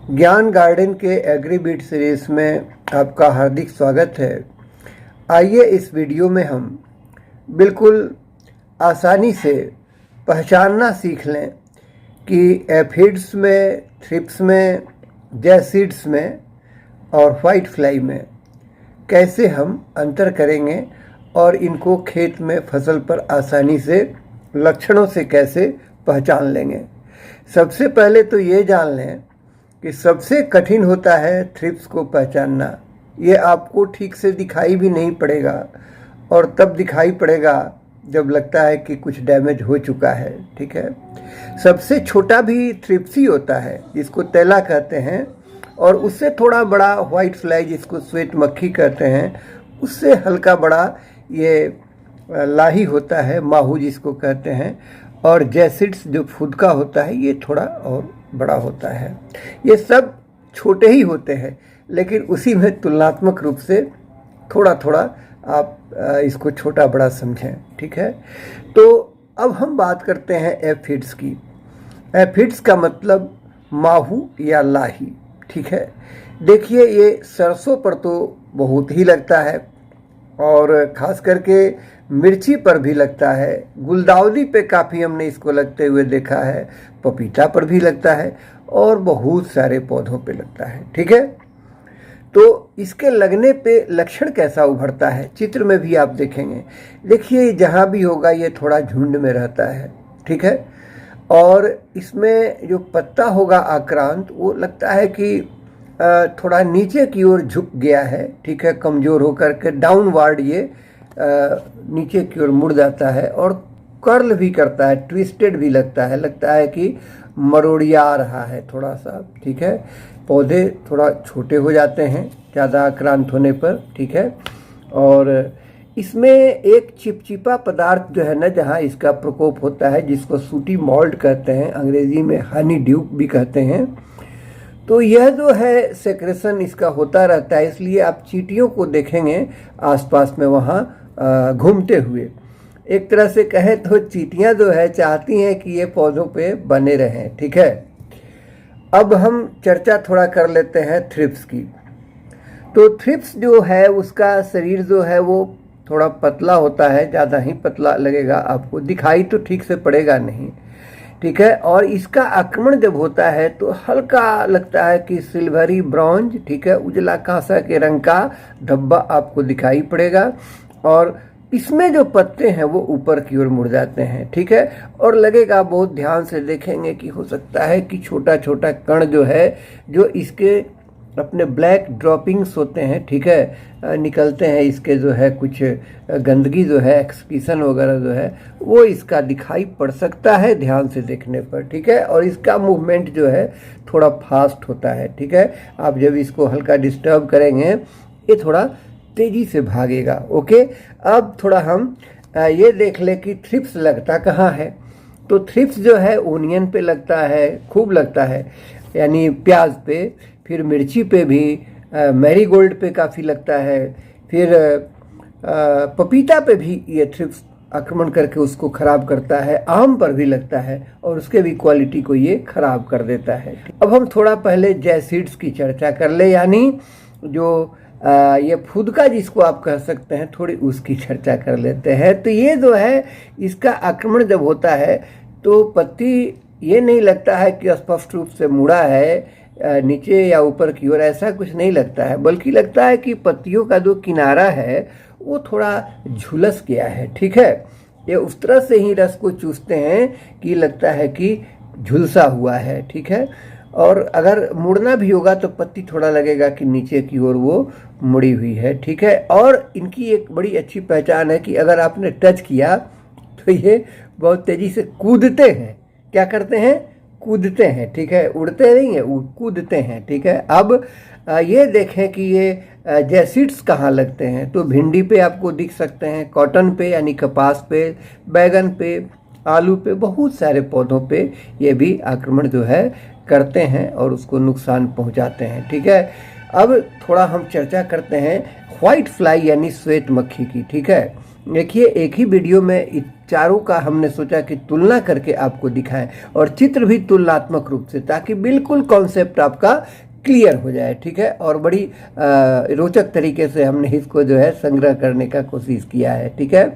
ज्ञान गार्डन के एग्रीबिट सीरीज में आपका हार्दिक स्वागत है। आइए इस वीडियो में हम बिल्कुल आसानी से पहचानना सीख लें कि एफिड्स में, थ्रिप्स में, जैसिड्स में और वाइट फ्लाई में कैसे हम अंतर करेंगे और इनको खेत में फसल पर आसानी से लक्षणों से कैसे पहचान लेंगे। सबसे पहले तो ये जान लें कि सबसे कठिन होता है थ्रिप्स को पहचानना। ये आपको ठीक से दिखाई भी नहीं पड़ेगा और तब दिखाई पड़ेगा जब लगता है कि कुछ डैमेज हो चुका है। ठीक है, सबसे छोटा भी थ्रिप्स ही होता है जिसको तैला कहते हैं, और उससे थोड़ा बड़ा वाइट फ्लाई जिसको श्वेत मक्खी कहते हैं, उससे हल्का बड़ा ये लाही होता है, माहू जिसको कहते हैं, और जैसिड्स जो फुदका होता है ये थोड़ा और बड़ा होता है। ये सब छोटे ही होते हैं, लेकिन उसी में तुलनात्मक रूप से थोड़ा थोड़ा आप इसको छोटा बड़ा समझें। ठीक है, तो अब हम बात करते हैं एफिड्स की। एफिड्स का मतलब माहू या लाही। ठीक है, देखिए ये सरसों पर तो बहुत ही लगता है और ख़ास करके मिर्ची पर भी लगता है, गुलदाउदी पे काफ़ी हमने इसको लगते हुए देखा है, पपीता पर भी लगता है और बहुत सारे पौधों पे लगता है। ठीक है, तो इसके लगने पे लक्षण कैसा उभरता है चित्र में भी आप देखेंगे। देखिए जहाँ भी होगा ये थोड़ा झुंड में रहता है। ठीक है, और इसमें जो पत्ता होगा आक्रांत वो लगता है कि थोड़ा नीचे की ओर झुक गया है। ठीक है, कमज़ोर होकर के डाउनवर्ड ये नीचे की ओर मुड़ जाता है और कर्ल भी करता है, ट्विस्टेड भी लगता है कि मरोड़िया रहा है थोड़ा सा। ठीक है, पौधे थोड़ा छोटे हो जाते हैं ज़्यादा आक्रांत होने पर। ठीक है, और इसमें एक चिपचिपा पदार्थ जो है ना, जहाँ इसका प्रकोप होता है, जिसको सूटी मॉल्ट कहते हैं, अंग्रेजी में हनी ड्यूक भी कहते हैं, तो यह जो है सेक्रेशन इसका होता रहता है। इसलिए आप चींटियों को देखेंगे आसपास में वहाँ घूमते हुए। एक तरह से कहें तो चींटियाँ जो है चाहती हैं कि ये पौधों पे बने रहें। ठीक है, अब हम चर्चा थोड़ा कर लेते हैं थ्रिप्स की। तो थ्रिप्स जो है उसका शरीर जो है वो थोड़ा पतला होता है, ज़्यादा ही पतला लगेगा आपको, दिखाई तो ठीक से पड़ेगा नहीं। ठीक है, और इसका आक्रमण जब होता है तो हल्का लगता है कि सिल्वरी ब्रॉन्ज, ठीक है, उजला कांसा के रंग का धब्बा आपको दिखाई पड़ेगा, और इसमें जो पत्ते हैं वो ऊपर की ओर मुड़ जाते हैं। ठीक है, और लगेगा, बहुत ध्यान से देखेंगे कि हो सकता है कि छोटा छोटा कण जो है, जो इसके अपने ब्लैक ड्रॉपिंग्स होते हैं, ठीक है, निकलते हैं, इसके जो है कुछ गंदगी जो है, एक्सक्रीशन वगैरह जो है, वो इसका दिखाई पड़ सकता है ध्यान से देखने पर। ठीक है, और इसका मूवमेंट जो है थोड़ा फास्ट होता है। ठीक है, आप जब इसको हल्का डिस्टर्ब करेंगे ये थोड़ा तेज़ी से भागेगा। ओके, अब थोड़ा हम ये देख लें कि थ्रिप्स लगता कहाँ है। तो थ्रिप्स जो है ओनियन पे लगता है, खूब लगता है, यानी प्याज पे, फिर मिर्ची पे भी, मैरीगोल्ड पे काफ़ी लगता है, फिर पपीता पे भी ये थ्रिप्स आक्रमण करके उसको ख़राब करता है, आम पर भी लगता है और उसके भी क्वालिटी को ये ख़राब कर देता है। अब हम थोड़ा पहले जैसिड्स की चर्चा कर ले, यानी जो ये फुदका जिसको आप कह सकते हैं, थोड़ी उसकी चर्चा कर लेते हैं। तो ये जो है इसका आक्रमण जब होता है तो पत्ती ये नहीं लगता है कि स्पष्ट रूप से मुड़ा है नीचे या ऊपर की ओर, ऐसा कुछ नहीं लगता है, बल्कि लगता है कि पत्तियों का जो किनारा है वो थोड़ा झुलस गया है। ठीक है, ये उस तरह से ही रस को चूसते हैं कि लगता है कि झुलसा हुआ है। ठीक है, और अगर मुड़ना भी होगा तो पत्ती थोड़ा लगेगा कि नीचे की ओर वो मुड़ी हुई है। ठीक है, और इनकी एक बड़ी अच्छी पहचान है कि अगर आपने टच किया तो ये बहुत तेज़ी से कूदते हैं। क्या करते हैं? कूदते हैं। ठीक है, उड़ते नहीं है, कूदते हैं। ठीक है, अब ये देखें कि ये जैसिड्स कहाँ लगते हैं। तो भिंडी पे आपको दिख सकते हैं, कॉटन पे यानी कपास पे, बैगन पे, आलू पे, बहुत सारे पौधों पे ये भी आक्रमण जो है करते हैं और उसको नुकसान पहुंचाते हैं। ठीक है, अब थोड़ा हम चर्चा करते हैं वाइट फ्लाई यानी श्वेत मक्खी की। ठीक है, देखिए, एक ही वीडियो में चारों का हमने सोचा कि तुलना करके आपको दिखाएं और चित्र भी तुलनात्मक रूप से, ताकि बिल्कुल कॉन्सेप्ट आपका क्लियर हो जाए। ठीक है, और बड़ी रोचक तरीके से हमने इसको जो है संग्रह करने का कोशिश किया है। ठीक है,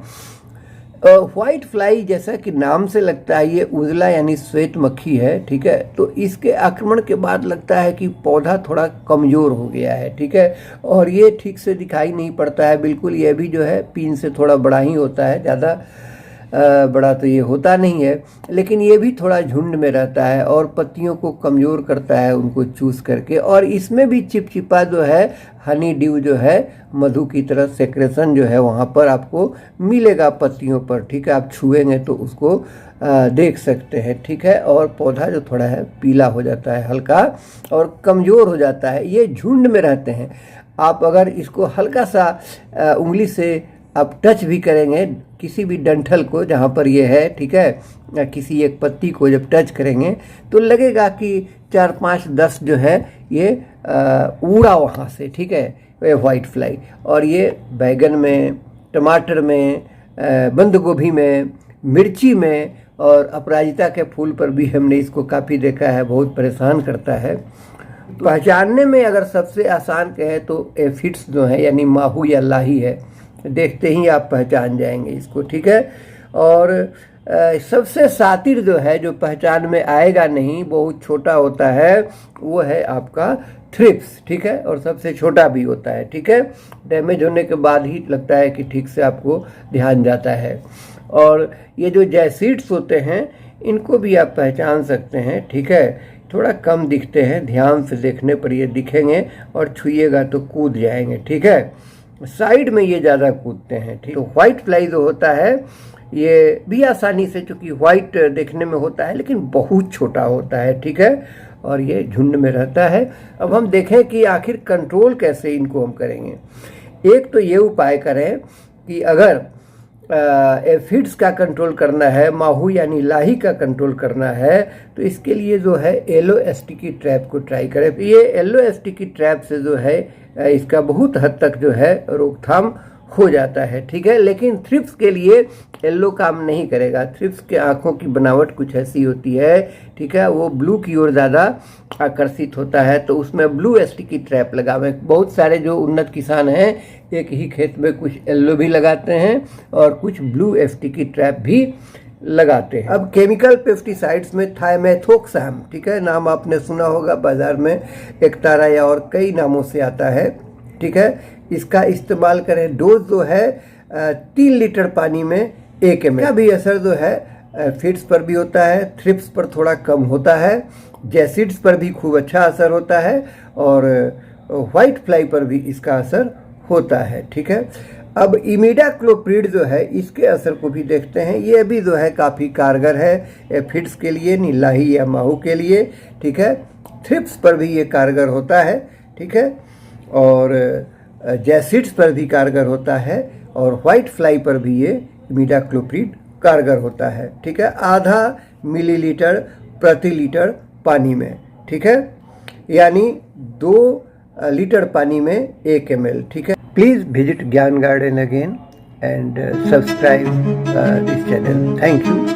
व्हाइट फ्लाई जैसा कि नाम से लगता है ये उजला यानी श्वेत मक्खी है। ठीक है, तो इसके आक्रमण के बाद लगता है कि पौधा थोड़ा कमज़ोर हो गया है। ठीक है, और ये ठीक से दिखाई नहीं पड़ता है बिल्कुल। ये भी जो है पीन से थोड़ा बड़ा ही होता है, ज़्यादा बड़ा तो ये होता नहीं है, लेकिन ये भी थोड़ा झुंड में रहता है और पत्तियों को कमज़ोर करता है उनको चूस करके। और इसमें भी चिपचिपा जो है हनी ड्यू जो है मधु की तरह सेक्रेशन जो है वहाँ पर आपको मिलेगा पत्तियों पर। ठीक है, आप छुएंगे तो उसको देख सकते हैं। ठीक है, और पौधा जो थोड़ा है पीला हो जाता है हल्का और कमज़ोर हो जाता है। ये झुंड में रहते हैं। आप अगर इसको हल्का सा उंगली से आप टच भी करेंगे किसी भी डंठल को जहाँ पर ये है, ठीक है, या किसी एक पत्ती को जब टच करेंगे तो लगेगा कि 4, 5, 10 जो है ये उड़ा वहाँ से। ठीक है, ये व्हाइट फ्लाई। और ये बैगन में, टमाटर में, बंद गोभी में, मिर्ची में और अपराजिता के फूल पर भी हमने इसको काफ़ी देखा है, बहुत परेशान करता है। पहचानने में अगर सबसे आसान कहे तो एफिड्स जो है यानी माहू या लाही है, देखते ही आप पहचान जाएंगे इसको। ठीक है, और सबसे सातिर जो है जो पहचान में आएगा नहीं, बहुत छोटा होता है, वो है आपका थ्रिप्स। ठीक है, और सबसे छोटा भी होता है। ठीक है, डैमेज होने के बाद ही लगता है कि ठीक से आपको ध्यान जाता है। और ये जो जैसीड्स होते हैं इनको भी आप पहचान सकते हैं। ठीक है, थोड़ा कम दिखते हैं, ध्यान से देखने पर ये दिखेंगे और छुइएगा तो कूद जाएंगे। ठीक है, साइड में ये ज़्यादा कूदते हैं। ठीक, तो व्हाइट फ्लाई जो होता है ये भी आसानी से, चूँकि व्हाइट देखने में होता है लेकिन बहुत छोटा होता है। ठीक है, और ये झुंड में रहता है। अब हम देखें कि आखिर कंट्रोल कैसे इनको हम करेंगे। एक तो ये उपाय करें कि अगर एफिड्स का कंट्रोल करना है, माहू यानी लाही का कंट्रोल करना है, तो इसके लिए जो है येलो स्टिकी ट्रैप को ट्राई करें। ये येलो स्टिकी ट्रैप से जो है इसका बहुत हद तक जो है रोकथाम हो जाता है। ठीक है, लेकिन थ्रिप्स के लिए येलो काम नहीं करेगा। थ्रिप्स के आँखों की बनावट कुछ ऐसी होती है, ठीक है, वो ब्लू की ओर ज़्यादा आकर्षित होता है, तो उसमें ब्लू स्टिकी ट्रैप लगावे। बहुत सारे जो उन्नत किसान हैं एक ही खेत में कुछ येलो भी लगाते हैं और कुछ ब्लू स्टिकी ट्रैप भी लगाते हैं। अब केमिकल पेस्टिसाइड्स में थाइमेथोक्साम, ठीक है, नाम आपने सुना होगा, बाजार में एकतारा या और कई नामों से आता है। ठीक है, इसका इस्तेमाल करें। डोज जो है 3 लीटर पानी में 1 ml का भी असर जो है फिट्स पर भी होता है, थ्रिप्स पर थोड़ा कम होता है, जैसिड्स पर भी खूब अच्छा असर होता है और व्हाइट फ्लाई पर भी इसका असर होता है। ठीक है, अब इमिडाक्लोप्रिड जो है इसके असर को भी देखते हैं। ये भी जो है काफ़ी कारगर है फिट्स के लिए, नीलाही या माहू के लिए। ठीक है, थ्रिप्स पर भी ये कारगर होता है। ठीक है, और जैसिड्स पर भी कारगर होता है और व्हाइट फ्लाई पर भी ये इमिडाक्लोप्रिड कारगर होता है। ठीक है, आधा मिलीलीटर प्रति लीटर पानी में। ठीक है, यानी 2 लीटर पानी में 1 ml। ठीक है, प्लीज विजिट ज्ञान garden again and subscribe this channel. Thank you.